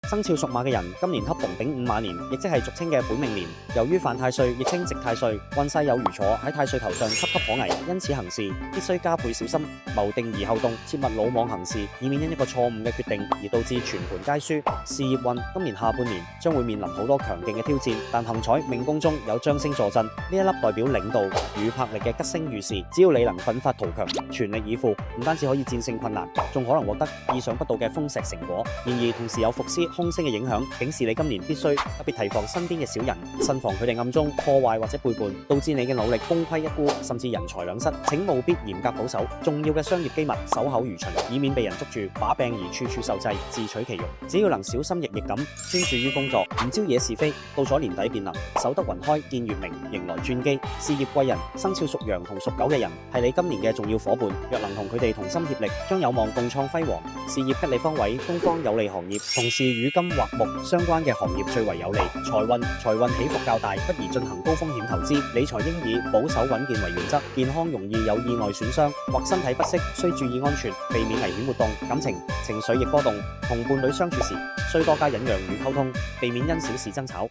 生肖屬馬嘅人今年恰逢丙午馬年，亦即係俗稱嘅本命年。由於犯太歲，亦稱值太歲，運勢有如坐喺太歲頭上，岌岌可危。因此行事必須加倍小心，謀定而後動，切勿魯莽行事，以免因一個錯誤嘅決定而導致全盤皆輸。事業運今年下半年將會面臨好多強勁嘅挑戰，但幸彩命宮中有將星坐鎮，呢一粒代表領導與魄力嘅吉星遇事，只要你能奮發圖強，全力以赴，唔單止可以戰勝困難，仲可能獲得意想不到嘅豐碩成果。然而同時有伏屍凶星嘅影響，警示你今年必須特別提防身邊嘅小人，慎防佢哋暗中破壞或者背叛，導致你嘅努力功虧一簣，甚至人財兩失。請務必嚴格保守重要嘅商業機密，守口如循，以免被人捉住把柄而處處受制，自取其辱。只要能小心翼翼咁專注於工作，唔招惹是非，到咗年底便能守得雲開見月明，迎來轉機。事業貴人生肖屬羊同屬狗嘅人係你今年嘅重要夥伴，若能同佢哋同心協力，將有望共創輝煌。事業吉利方位東方有利行業，從事與金或木相關嘅行業最為有利。財運起伏較大，不宜進行高風險投資，理財應以保守穩健為原則。健康容易有意外損傷或身體不適，需注意安全，避免危險活動。感情緒亦波動，同伴侶相處時需多加忍讓與溝通，避免因小事爭吵。